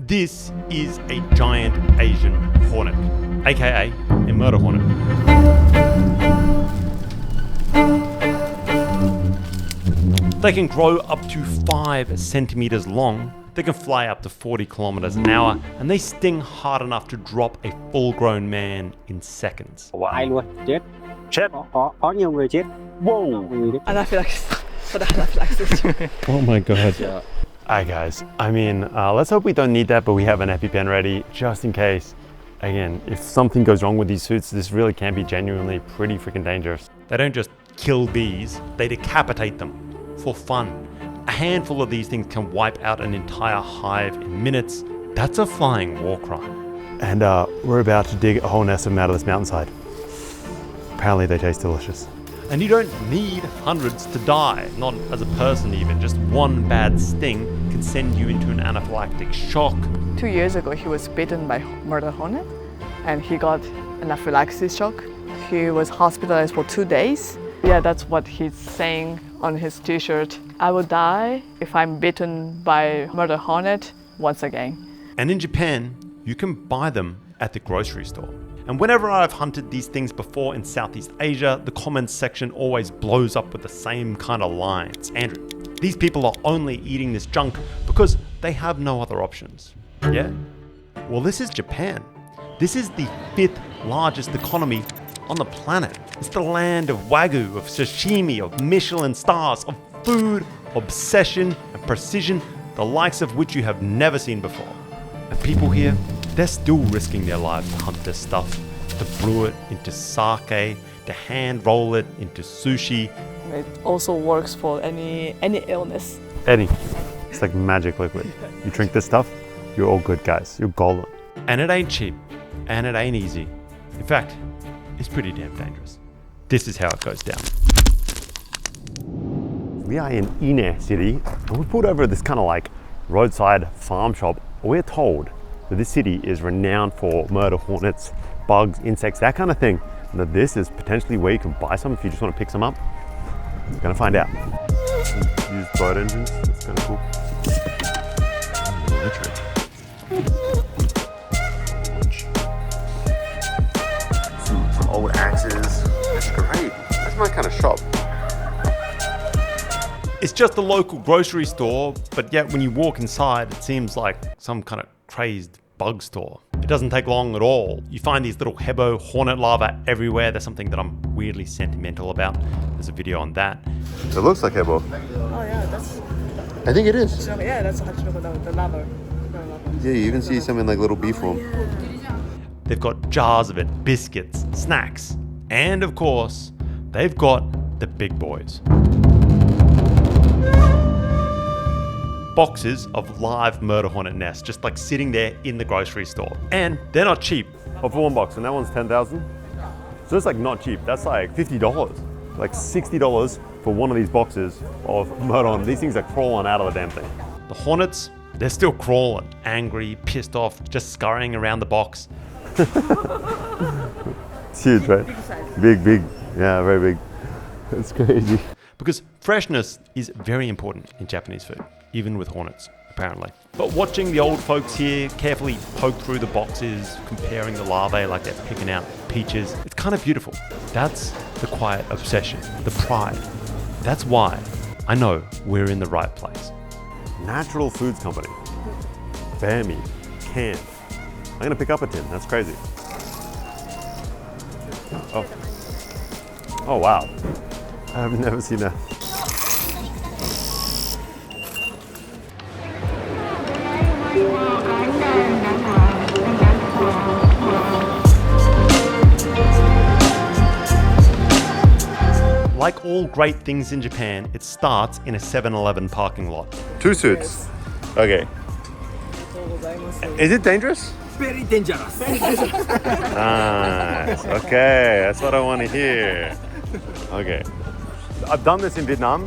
This is a giant Asian hornet, aka a murder hornet. They can grow up to 5 centimeters long, they can fly up to 40 kilometers an hour, and they sting hard enough to drop a full-grown man in seconds. Ai luôn, chết. Chết. Có nhiều người chết. Whoa. Anaphylaxis. For the anaphylaxis. Oh my god. Alright guys, I mean, let's hope we don't need that, but we have an EpiPen ready just in case. Again, if something goes wrong with these suits, this really can be genuinely pretty freaking dangerous. They don't just kill bees, they decapitate them for fun. A handful of these things can wipe out an entire hive in minutes. That's a flying war crime. And we're about to dig a whole nest of them out of this mountainside. Apparently they taste delicious. And you don't need hundreds to die, not as a person even. Just one bad sting can send you into an anaphylactic shock. 2 years ago, he was bitten by murder hornet, and he got anaphylaxis shock. He was hospitalized for 2 days. Yeah, that's what he's saying on his t-shirt. I will die if I'm bitten by murder hornet once again. And in Japan, you can buy them at the grocery store. And whenever I've hunted these things before in Southeast Asia, the comments section always blows up with the same kind of lines. Andrew, these people are only eating this junk because they have no other options. Yeah? Well, this is Japan. This is the 5th largest economy on the planet. It's the land of wagyu, of sashimi, of Michelin stars, of food, obsession, and precision, the likes of which you have never seen before. And people here, they're still risking their lives to hunt this stuff, to brew it into sake, to hand roll it into sushi. It also works for any illness. Eddie, it's like magic liquid. You drink this stuff, you're all good, guys. You're golden. And it ain't cheap, and it ain't easy. In fact, it's pretty damn dangerous. This is how it goes down. We are in Ine city, and we pulled over this kind of like roadside farm shop. We're told that this city is renowned for murder hornets, bugs, insects, that kind of thing. And that this is potentially where you can buy some if you just want to pick some up. We're gonna find out. Use boat engines, that's kind of cool. Some old axes, that's great. That's my kind of shop. It's just a local grocery store, but yet when you walk inside, it seems like some kind of crazed bug store. It doesn't take long at all. You find these little hebo hornet larvae everywhere. There's something that I'm weirdly sentimental about. There's a video on that. It looks like hebo. Oh yeah, that's. I think it is. Yeah, that's the larva. Yeah, you even see some in like little bee form. They've got jars of it, biscuits, snacks, and of course, they've got the big boys. Boxes of live murder hornet nests, just like sitting there in the grocery store. And they're not cheap. Oh, for one box, and that one's 10,000. So it's like not cheap. That's like $50, like $60 for one of these boxes of murder hornet. These things are crawling out of the damn thing. The hornets, they're still crawling, angry, pissed off, just scurrying around the box. It's huge, right? Big. Yeah, very big. That's crazy. Because freshness is very important in Japanese food, even with hornets, apparently. But watching the old folks here carefully poke through the boxes, comparing the larvae like they're picking out peaches, it's kind of beautiful. That's the quiet obsession, the pride. That's why I know we're in the right place. Natural Foods Company. Bear meat, canned. I'm gonna pick up a tin, that's crazy. Oh wow. I've never seen that. Like all great things in Japan, it starts in a 7-Eleven parking lot. 2 suits. Okay. Is it dangerous? Very dangerous. Nice. Okay, that's what I want to hear. Okay. I've done this in Vietnam,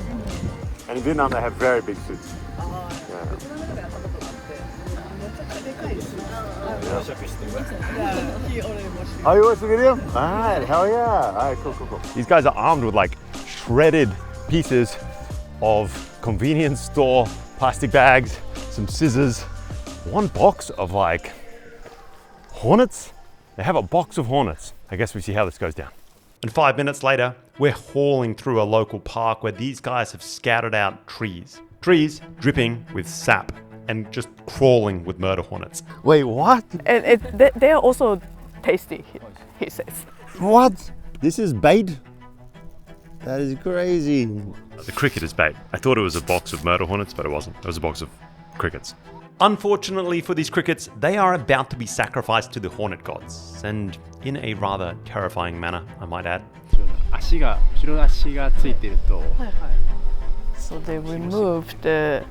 and in Vietnam they have very big suits. Oh, you watched the video? Alright, hell yeah. Alright, cool. These guys are armed with like shredded pieces of convenience store plastic bags, some scissors, One box of like hornets? They have a box of hornets. I guess we see how this goes down. And 5 minutes later, we're hauling through a local park where these guys have scouted out trees. Trees dripping with sap and just crawling with murder hornets. Wait, what? And they are also tasty, he says. What? This is bait? That is crazy. The cricket is bait. I thought it was a box of murder hornets, but it wasn't. It was a box of crickets. Unfortunately for these crickets, they are about to be sacrificed to the hornet gods, and in a rather terrifying manner, I might add. 足が後ろ足がついてると So they removed the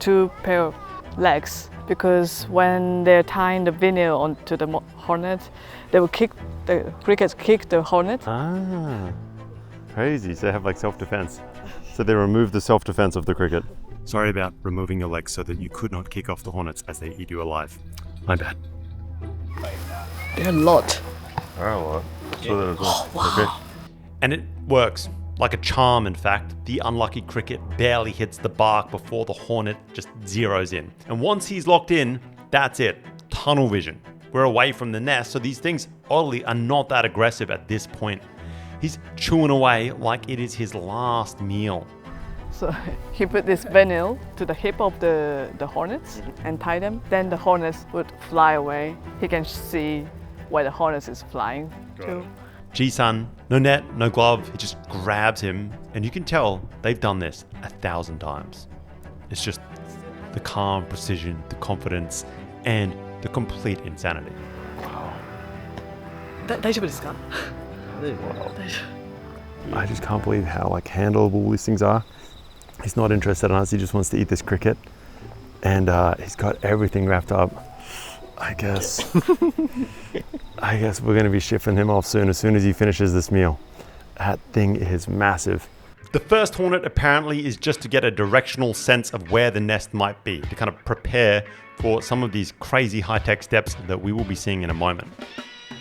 two pair of legs because when they're tying the vinyl onto the hornet, they will the crickets kick the hornet. Ah, crazy. So they have like self-defense. So they remove the self-defense of the cricket. Sorry about removing your legs so that you could not kick off the hornets as they eat you alive. My bad. There are a lot. Oh, wow. Okay. And it works. Like a charm, in fact. The unlucky cricket barely hits the bark before the hornet just zeroes in. And once he's locked in, that's it. Tunnel vision. We're away from the nest, so these things oddly are not that aggressive at this point. He's chewing away like it is his last meal. So he put this vinyl to the hip of the hornets and tie them. Then the hornets would fly away. He can see where the hornets is flying to. Xuan, no net, no glove, he just grabs him, and you can tell they've done this 1,000 times. It's just the calm precision, the confidence, and the complete insanity. 大丈夫ですか? I just can't believe how like handleable these things are. He's not interested in us, he just wants to eat this cricket. And he's got everything wrapped up. I guess we're going to be shipping him off soon as he finishes this meal. That thing is massive. The first hornet apparently is just to get a directional sense of where the nest might be, to kind of prepare for some of these crazy high-tech steps that we will be seeing in a moment.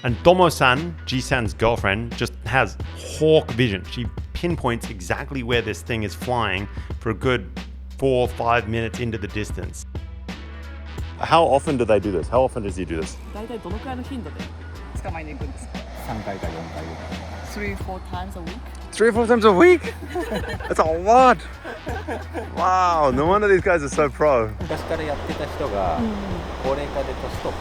And Tomo-san, Ji-san's girlfriend, just has hawk vision. She pinpoints exactly where this thing is flying for a good 4 or 5 minutes into the distance. How often do they do this? How often does he do this? 大体どのくらいの頻度で捕まえに行くんですか? 3回か4回ぐらい 3-4 times a week? 3 or 4 times a week? That's a lot. Wow, no wonder these guys are so pro. 昔からやってた人が高齢化で年取っ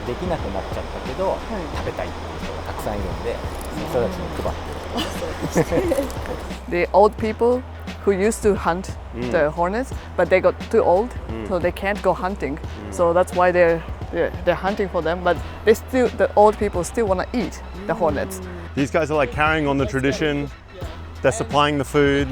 てできなくなっちゃったけど食べたいっていう人がたくさんいるんでその人たちに配ってる The old people who used to hunt the hornets, but they got too old, so they can't go hunting. So that's why they're hunting for them. But the old people still want to eat the hornets. These guys are like carrying on the tradition. They're supplying the food.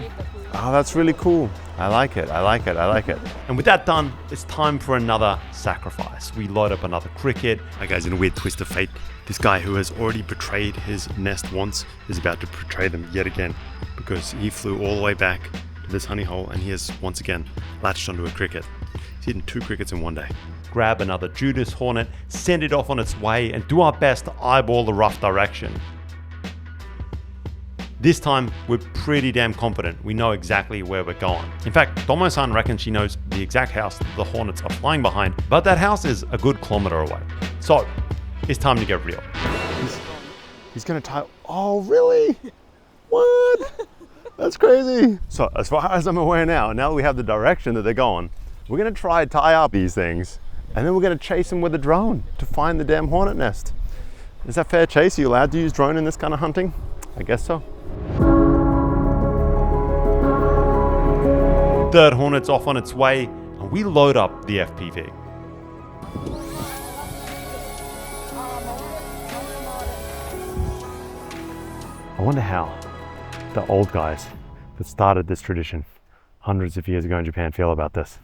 Oh, that's really cool. I like it. And with that done, it's time for another sacrifice. We load up another cricket. That guy's in a weird twist of fate. This guy who has already betrayed his nest once is about to betray them yet again because he flew all the way back to this honey hole and he has once again latched onto a cricket. He's eaten 2 crickets in one day. Grab another Judas hornet, send it off on its way, and do our best to eyeball the rough direction. This time, we're pretty damn confident we know exactly where we're going. In fact, Tomo-san reckons she knows the exact house the hornets are flying behind, but that house is a good kilometer away. So, it's time to get real. He's gonna tie. Oh, really? What? That's crazy. So, as far as I'm aware now that we have the direction that they're going, we're gonna try to tie up these things, and then we're gonna chase them with a drone to find the damn hornet nest. Is that fair chase? Are you allowed to use drone in this kind of hunting? I guess so. Third hornet's off on its way, and we load up the FPV. I wonder how the old guys that started this tradition hundreds of years ago in Japan feel about this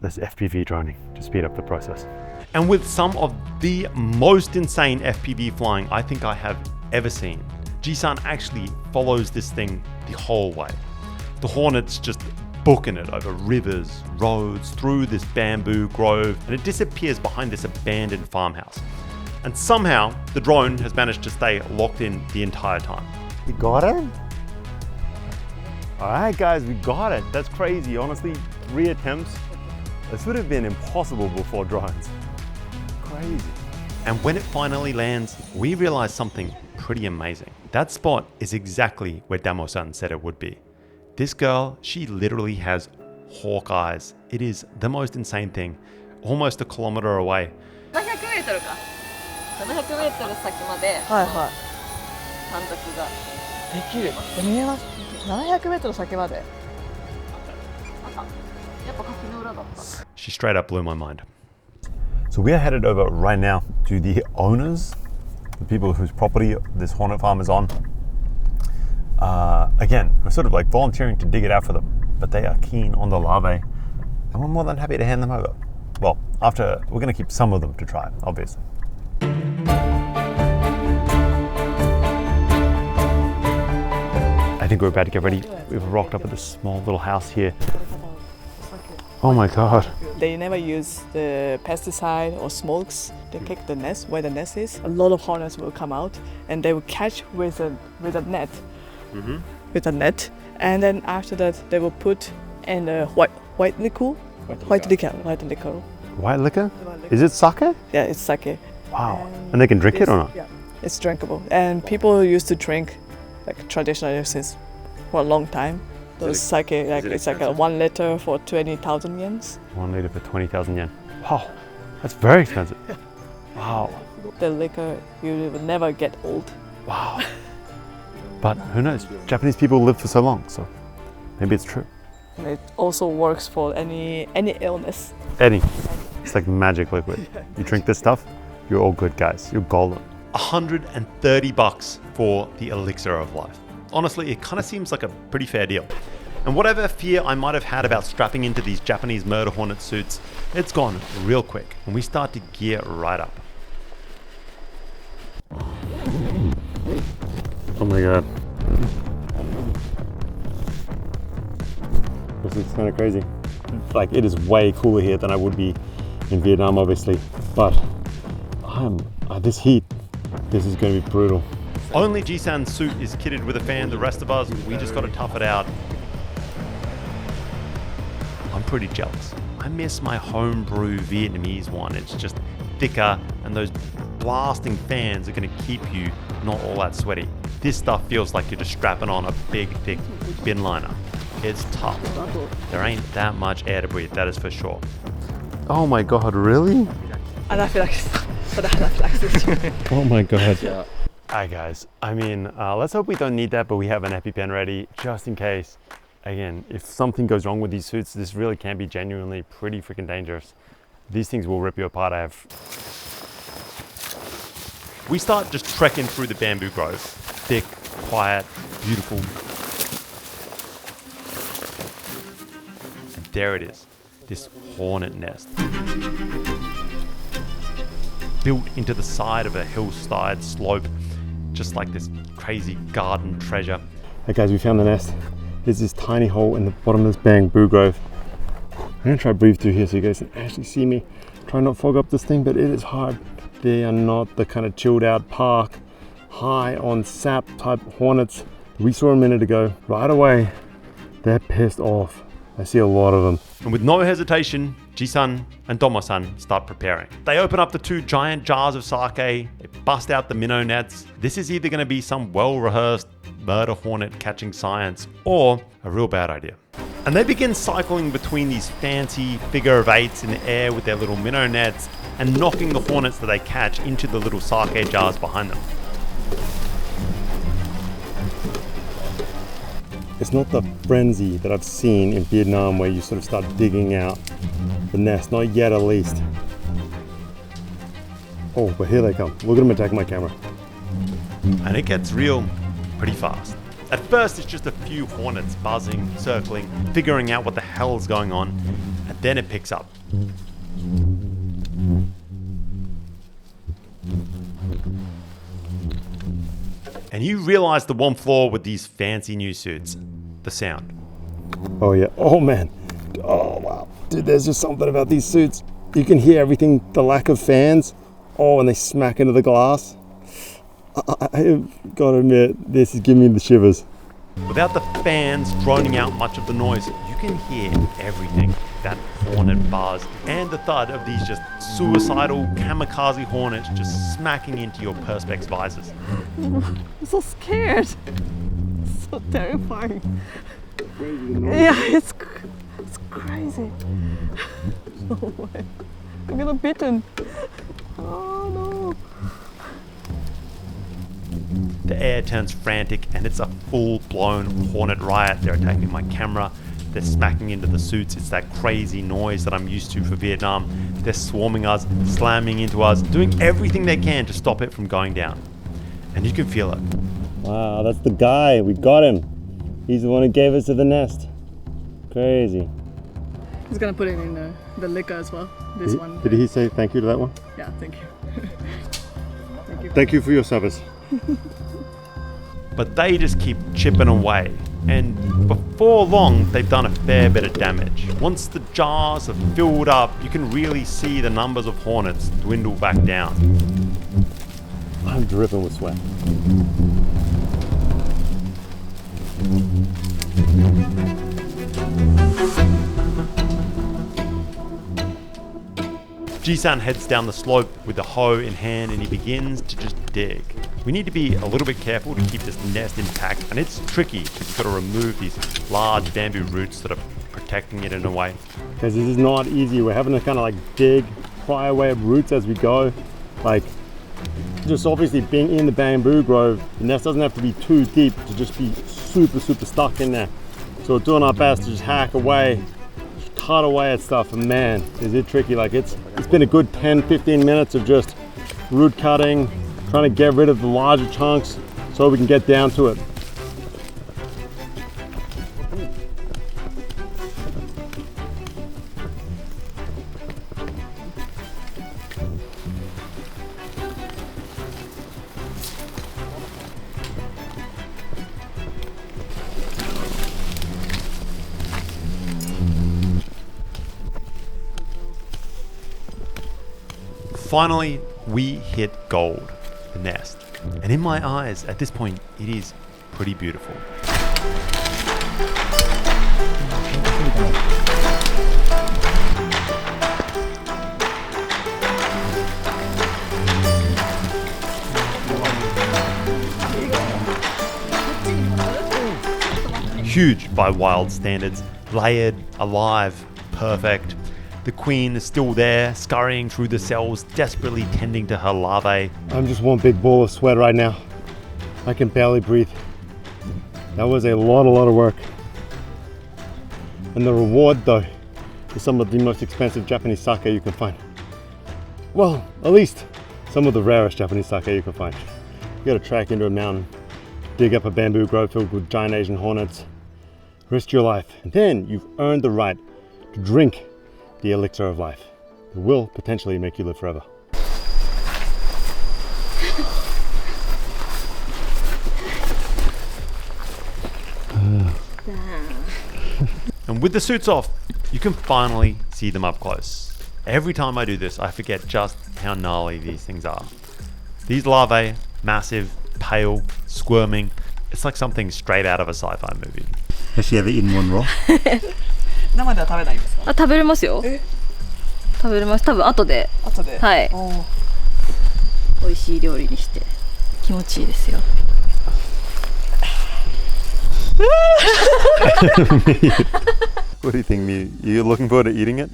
FPV droning to speed up the process. And with some of the most insane FPV flying I think I have ever seen, Ji-san actually follows this thing the whole way. The hornet's just booking it over rivers, roads, through this bamboo grove, and it disappears behind this abandoned farmhouse. And somehow, the drone has managed to stay locked in the entire time. You got it? All right, guys, we got it. That's crazy. Honestly, 3 attempts, This would have been impossible before drones. Crazy. And when it finally lands, we realize something pretty amazing. That spot is exactly where Damo-san said it would be. This girl, she literally has hawk eyes. It is the most insane thing. Almost a kilometer away. 700メートルか。700メートル先まではいは短冊が。い。できる。見えます。700メートル先まで。やっぱ柿の裏だった。 She straight up blew my mind. So we are headed over right now to the owners, the people whose property this hornet farm is on. Again, we're sort of like volunteering to dig it out for them, but they are keen on the larvae, and we're more than happy to hand them over. Well, after we're going to keep some of them to try, obviously. I think we're about to get ready. We've rocked up at this small little house here. Oh my god. They never use the pesticide or smokes. They kick the nest where the nest is. A lot of hornets will come out and they will catch with a net. With a net. And then after that they will put in a white liquor. White liquor. White liquor? Is it sake? Yeah, it's sake. Wow. And they can drink it or not? Yeah, it's drinkable. And people used to drink like traditionally since for a long time. Those sake, like it's like a 1 liter for 20,000 yens. 1 liter for 20,000 yen. Wow, that's very expensive. Wow, The liquor you will never get old. wow. But who knows? Japanese people live for so long, so maybe it's true. And it also works for any illness. Eddie, it's like magic liquid. You drink this stuff, you're all good, guys. You're golden. $130 for the elixir of life. Honestly, it kind of seems like a pretty fair deal. And whatever fear I might have had about strapping into these Japanese murder hornet suits, it's gone real quick and we start to gear right up. Oh my god. This is kind of crazy. Like, it is way cooler here than I would be in Vietnam, obviously. But this heat, this is going to be brutal. Only Ji-san's suit is kitted with a fan. The rest of us, we just got to tough it out. I'm pretty jealous. I miss my homebrew Vietnamese one. It's just thicker and those blasting fans are going to keep you not all that sweaty. This stuff feels like you're just strapping on a big, thick bin liner. It's tough. There ain't that much air to breathe, that is for sure. Oh my god, really? Anaphylaxis. For the anaphylaxis. Oh my god. Hi guys, I mean, let's hope we don't need that, but we have an EpiPen ready just in case. Again, if something goes wrong with these suits, this really can be genuinely pretty freaking dangerous. These things will rip you apart. We start just trekking through the bamboo grove. Thick, quiet, beautiful. And there it is, this hornet nest. Built into the side of a hillside slope, just like this crazy garden treasure. Hey guys, we found the nest. There's this tiny hole in the bottom of this bamboo grove. I'm gonna try to breathe through here so you guys can actually see me. Try not to fog up this thing, but it is hard. They are not the kind of chilled out park, high on sap type hornets we saw a minute ago. Right away, they're pissed off. I see a lot of them. And with no hesitation, Ji-san and Domo-san start preparing. They open up the 2 giant jars of sake, they bust out the minnow nets. This is either going to be some well-rehearsed murder hornet catching science or a real bad idea. And they begin cycling between these fancy figure of 8s in the air with their little minnow nets and knocking the hornets that they catch into the little sake jars behind them. It's not the frenzy that I've seen in Vietnam where you sort of start digging out the nest, not yet at least. Oh, but here they come. Look at them attacking my camera. And it gets real pretty fast. At first, it's just a few hornets buzzing, circling, figuring out what the hell's going on, and then it picks up. And you realize the one flaw with these fancy new suits, the sound. Oh yeah, oh man. Oh wow. Dude, there's just something about these suits. You can hear everything, the lack of fans. Oh, and they smack into the glass. I've got to admit, this is giving me the shivers. Without the fans droning out much of the noise, you can hear everything. that hornet buzz and the thud of these just suicidal kamikaze hornets just smacking into your perspex visors. I'm so scared. So terrifying. Yeah, it's crazy. No way. I'm gonna bitten. Oh no. The air turns frantic and it's a full-blown hornet riot. They're attacking my camera. They're smacking into the suits. It's that crazy noise that I'm used to for Vietnam. They're swarming us, slamming into us, doing everything they can to stop it from going down. And you can feel it. Wow, that's the guy. We got him. He's the one who gave us to the nest. Crazy. He's gonna put it in the liquor as well. This one. Did he say thank you to that one? Yeah, thank you. Thank you for your service. But they just keep chipping away. And before long, they've done a fair bit of damage. Once the jars are filled up, you can really see the numbers of hornets dwindle back down. I'm dripping with sweat. Xuan heads down the slope with the hoe in hand and he begins to just dig. We need to be a little bit careful to keep this nest intact, and it's tricky because you've got to remove these large bamboo roots that are protecting it in a way. Because this is not easy. We're having to kind of like dig, pry away at roots as we go. Like, just obviously being in the bamboo grove, the nest doesn't have to be too deep to just be super stuck in there. So we're doing our best to just hack away, just cut away at stuff, and man, is it tricky. Like it's been a good 10-15 minutes of just root cutting, trying to get rid of the larger chunks so we can get down to it. Finally, we hit gold, the nest. And in my eyes, at this point, it is pretty beautiful. Huge by wild standards, layered, alive, perfect. The queen is still there, scurrying through the cells, desperately tending to her larvae. I'm just one big ball of sweat right now. I can barely breathe. That was a lot of work. And the reward though is some of the most expensive Japanese sake you can find. Well, at least some of the rarest Japanese sake you can find. You gotta trek into a mountain, dig up a bamboo grove filled with giant Asian hornets, risk your life, and then you've earned the right to drink the elixir of life. It will potentially make you live forever. And with the suits off, you can finally see them up close. Every time I do this, I forget just how gnarly these things are. These larvae, massive, pale, squirming. It's like something straight out of a sci-fi movie. Has she ever eaten one raw? 生では食べないんですか？あ、食べれますよ。食べれます。多分後で。後で。はい。美味しい料理にして気持ちいいですよ。What do you think, Miyu? You looking forward to eating it?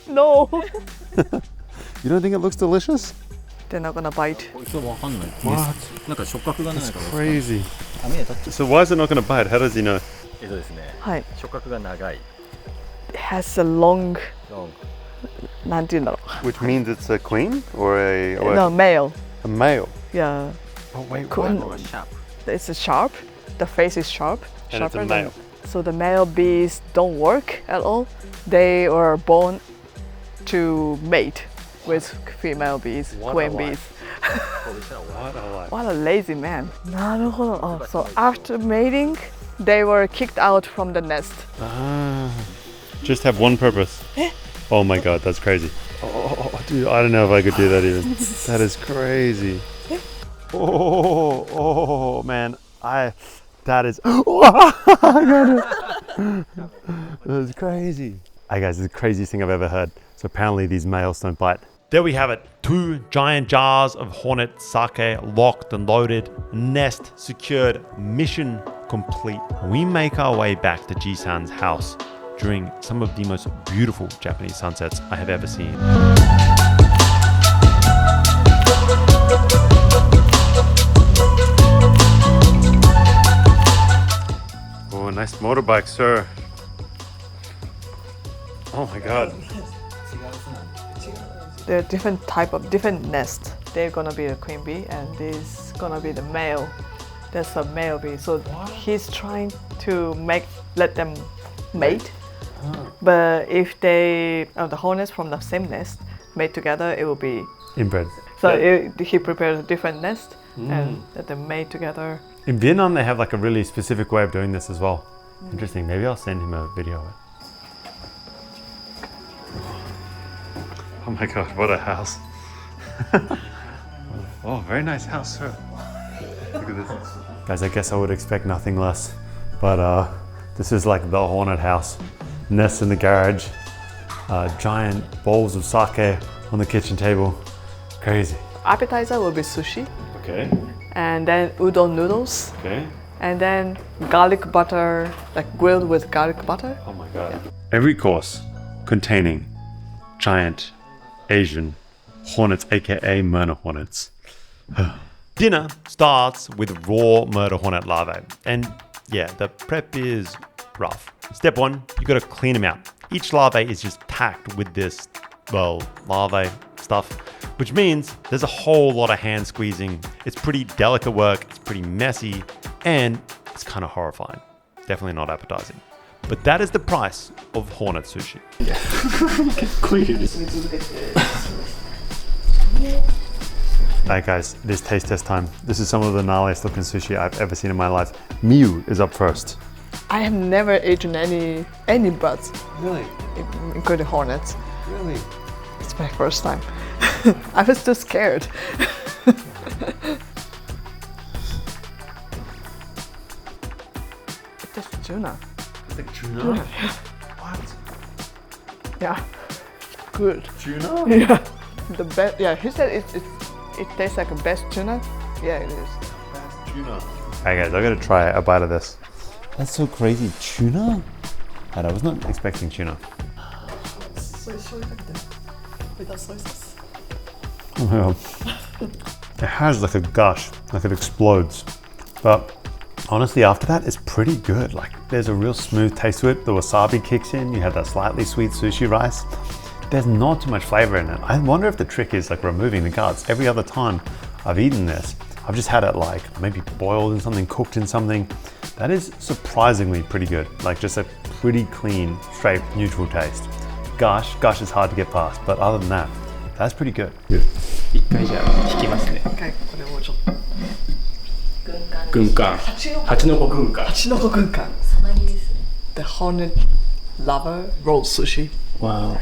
No. You don't think it looks delicious? They're not gonna bite. What? なんか触覚がないから。 Crazy. 網で立っちゃ So why is it not going to bite? How does he know? う。ですね。はい。触覚が長い。It has a long. なんて言うんだろう。 Which means it's a queen or a No, male. a male. Yeah. Oh wait, Queen. what? It's a sharp. The face is sharp. And it's a Sharper male. So the male bees don't work at all. They were born to mate with female bees, What a queen life. bees. What a life. What a lazy man. なるほど. Oh, so after mating, they were kicked out from the nest. Just have one purpose. Oh my god, that's crazy. Oh, dude, I don't know if I could do that even. That is crazy. Oh, man. That is... That is crazy. Hey guys, this is the craziest thing I've ever heard. So apparently these males don't bite. There we have it. 2 giant jars of Hornet sake locked and loaded. Nest secured. Mission complete. We make our way back to Ji-san's house during some of the most beautiful Japanese sunsets I have ever seen. Oh, nice motorbike, sir. Oh my god. There are different nests. They're gonna be a queen bee, and this gonna be the male. That's a male bee. So he's trying to let them mate. But if the hornets from the same nest mate together, it will be Inbred. So he prepared a different nest and let them mate together. In Vietnam, they have like a really specific way of doing this as well. Interesting. Maybe I'll send him a video of it. Oh my god, what a house. Oh, very nice house, sir. Look at this. Guys, I guess I would expect nothing less. But this is like the Hornet house. Nest in the garage. Giant bowls of sake on the kitchen table. Crazy. Appetizer will be sushi. Okay. And then udon noodles. Okay. And then garlic butter, like grilled with garlic butter. Oh my god. Every course containing giant Asian hornets, aka murder hornets. Dinner starts with raw murder hornet larvae. And yeah, the prep is rough. Step 1, you gotta clean them out. Each larvae is just packed with this, well, larvae stuff, which means there's a whole lot of hand squeezing. It's pretty delicate work, it's pretty messy, and it's kind of horrifying. Definitely not appetizing. But that is the price of hornet sushi. Alright guys, it is taste test time. This is some of the gnarliest looking sushi I've ever seen in my life. Miyu is up first. I have never eaten any birds. Really? Including hornets. Really? It's my first time. I was too scared. It's just tuna. It's like tuna? What? Yeah. Good. Tuna? Yeah. The best. Yeah, he said it tastes like the best tuna. Yeah, it is. Tuna. Alright guys, I gotta try a bite of this. That's so crazy. Tuna? And I was not expecting tuna. Oh, yeah. It has like a gush, like it explodes. But honestly, after that, it's pretty good. Like there's a real smooth taste to it. The wasabi kicks in. You have that slightly sweet sushi rice. There's not too much flavor in it. I wonder if the trick is like removing the guts. Every other time I've eaten this, I've just had it like maybe boiled in something, cooked in something. That is surprisingly pretty good. Like just a pretty clean, straight, neutral taste. Gush is hard to get past, but other than that, that's pretty good. Okay, これもちょっと軍艦蜂の子軍艦 The hornet larva roll sushi. Wow.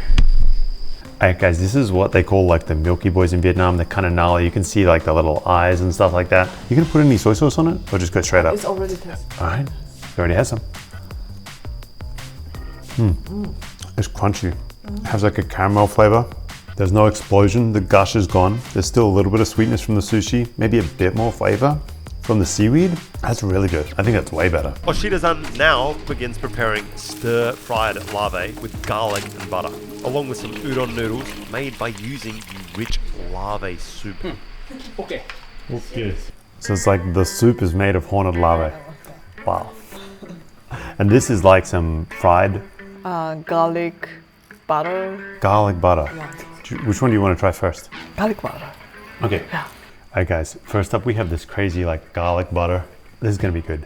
Alright guys, this is what they call like the Milky Boys in Vietnam. They're kind of gnarly. You can see like the little eyes and stuff like that. You gonna put any soy sauce on it or just go straight up? It's already tasted. Alright, it already has some. It's crunchy. It has like a caramel flavor. There's no explosion. The gush is gone. There's still a little bit of sweetness from the sushi. Maybe a bit more flavor from the seaweed. That's really good. I think that's way better. Oshida-san now begins preparing stir-fried larvae with garlic and butter, along with some udon noodles made by using the rich larvae soup. Okay. So it's like the soup is made of hornet larvae. Wow. And this is like some fried Garlic butter. garlic butter. Which one do you want to try first? Garlic butter. Okay. Yeah. Alright guys, first up we have this crazy like garlic butter. This is gonna be good.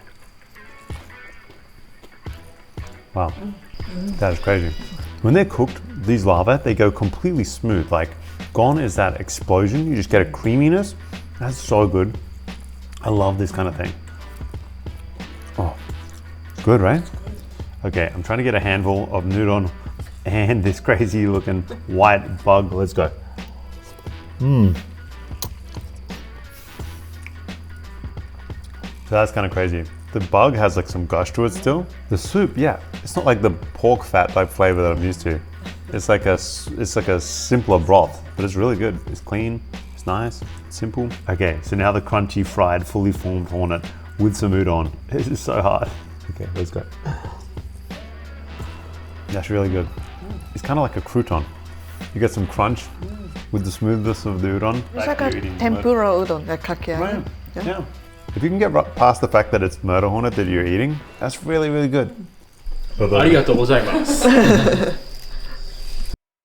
Wow. That is crazy. When they're cooked, these larvae, they go completely smooth. Like gone is that explosion. You just get a creaminess. That's so good. I love this kind of thing. Oh, good, right? Okay, I'm trying to get a handful of udon and this crazy looking white bug. Let's go. So that's kind of crazy. The bug has like some gush to it still. The soup, yeah, it's not like the pork fat type flavor that I'm used to. It's like a simpler broth, but it's really good. It's clean, it's nice, it's simple. Okay, so now the crunchy fried, fully formed hornet with some udon. This is so hard. Okay, let's go. That's really good. It's kind of like a crouton. You get some crunch with the smoothness of the udon. It's like a tempura udon, like kakiari. Right. Yeah. If you can get past the fact that it's murder hornet that you're eating, that's really, really good. ありがとうございます。